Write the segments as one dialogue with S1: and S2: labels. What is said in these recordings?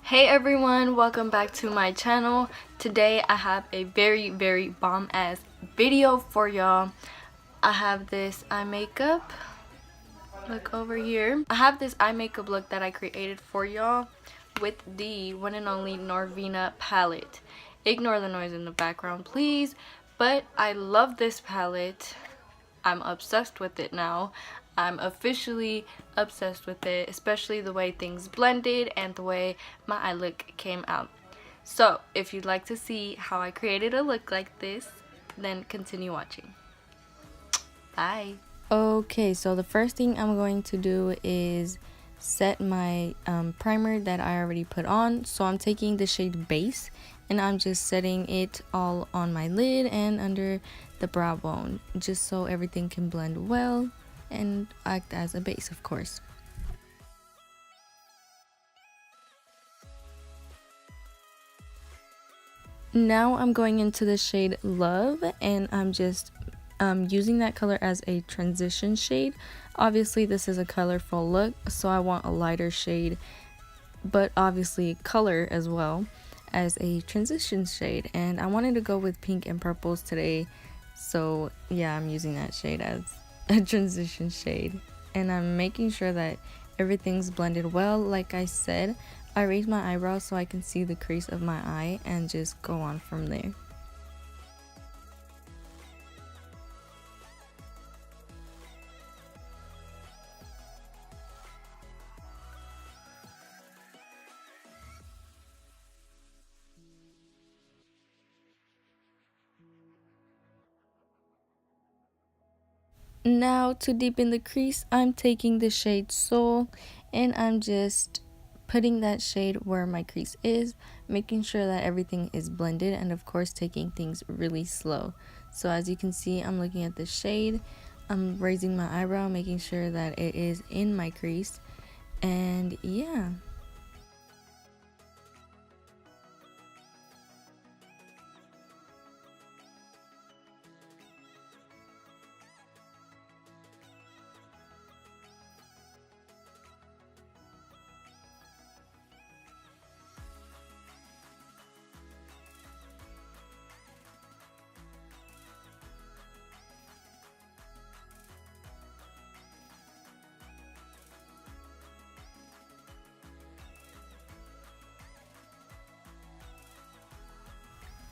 S1: Hey everyone, welcome back to my channel. Today I have a very bomb ass video for y'all. I have this eye makeup look over here. I have this eye makeup look that I created for y'all with the one and only Norvina palette. Ignore the noise in the background please, but I love this palette. I'm obsessed with it now. I'm officially obsessed with it, especially the way things blended and the way my eye look came out. So if you'd like to see how I created a look like this, then continue watching. Bye. Okay, so the first thing I'm going to do is set my primer that I already put on. So I'm taking the shade Base and I'm just setting it all on my lid and under the brow bone, just so everything can blend well and act as a base, of course. Now I'm going into the shade Love and I'm just using that color as a transition shade. Obviously this is a colorful look, so I want a lighter shade, but obviously color as well as a transition shade, and I wanted to go with pink and purples today, so yeah, I'm using that shade as a transition shade. And I'm making sure that everything's blended well. Like I said, I raise my eyebrows so I can see the crease of my eye and just go on from there. Now to deepen the crease, I'm taking the shade Soul and I'm just putting that shade where my crease is, making sure that everything is blended, and of course taking things really slow. So as you can see, I'm looking at the shade, I'm raising my eyebrow, making sure that it is in my crease, and yeah.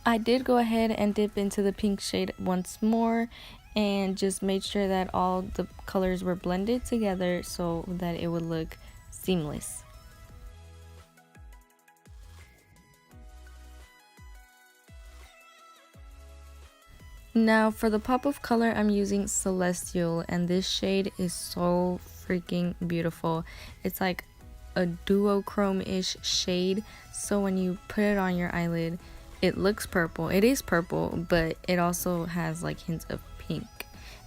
S1: I did go ahead and dip into the pink shade once more and just made sure that all the colors were blended together so that it would look seamless. Now for the pop of color, I'm using Celestial, and this shade is so freaking beautiful. It's like a duochrome-ish shade, so when you put it on your eyelid, it looks purple. It is purple, but it also has like hints of pink.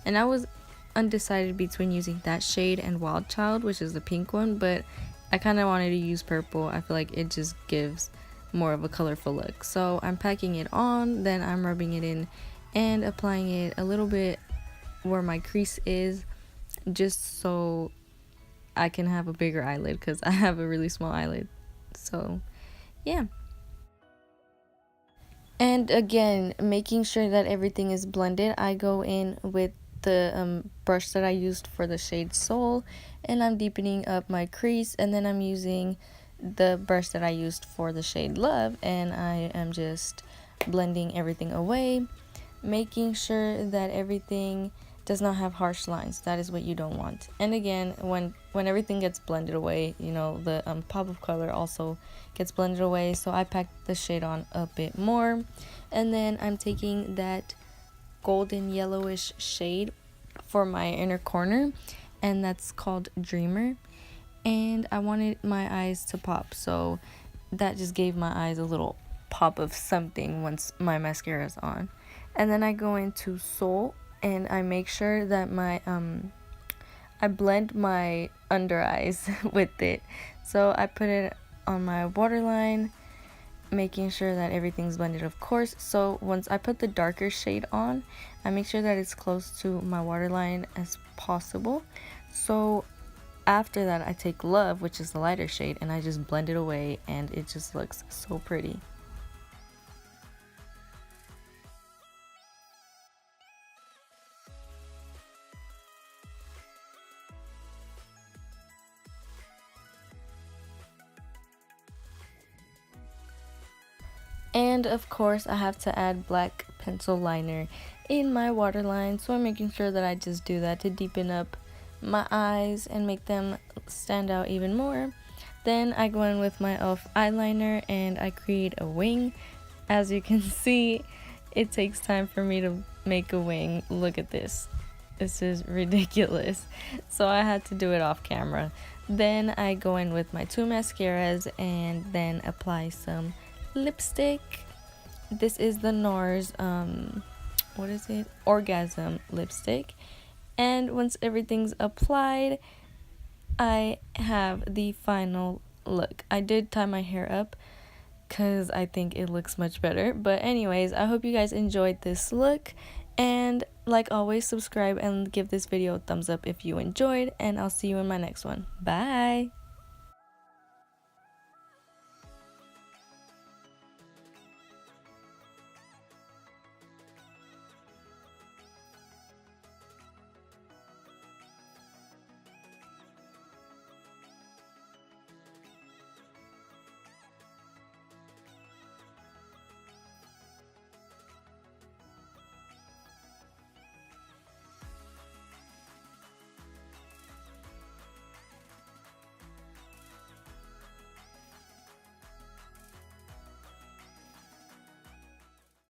S1: And I was undecided between using that shade and Wild Child, which is the pink one, but I kind of wanted to use purple. I feel like it just gives more of a colorful look. So I'm packing it on, then I'm rubbing it in and applying it a little bit where my crease is, just so I can have a bigger eyelid because I have a really small eyelid. So yeah. And again, making sure that everything is blended, I go in with the brush that I used for the shade Soul, and I'm deepening up my crease, and then I'm using the brush that I used for the shade Love, and I am just blending everything away, making sure that everything does not have harsh lines. That is what you don't want. And again, when everything gets blended away, you know, the pop of color also gets blended away, so I packed the shade on a bit more. And then I'm taking that golden yellowish shade for my inner corner, and that's called Dreamer, and I wanted my eyes to pop, so that just gave my eyes a little pop of something once my mascara is on. And then I go into Soul and I make sure that my I blend my under eyes with it. So I put it on my waterline, making sure that everything's blended, of course. So once I put the darker shade on, I make sure that it's close to my waterline as possible. So after that, I take Love, which is the lighter shade, and I just blend it away, and it just looks so pretty. And of course, I have to add black pencil liner in my waterline, so I'm making sure that I just do that to deepen up my eyes and make them stand out even more. Then I go in with my e.l.f. eyeliner and I create a wing. As you can see, it takes time for me to make a wing. Look at this. This is ridiculous. So I had to do it off camera. Then I go in with my 2 mascaras and then apply some lipstick. This is the NARS what is it, Orgasm lipstick. And once everything's applied, I have the final look. I did tie my hair up because I think it looks much better, but anyways, I hope you guys enjoyed this look, and like always, subscribe and give this video a thumbs up if you enjoyed, and I'll see you in my next one. Bye.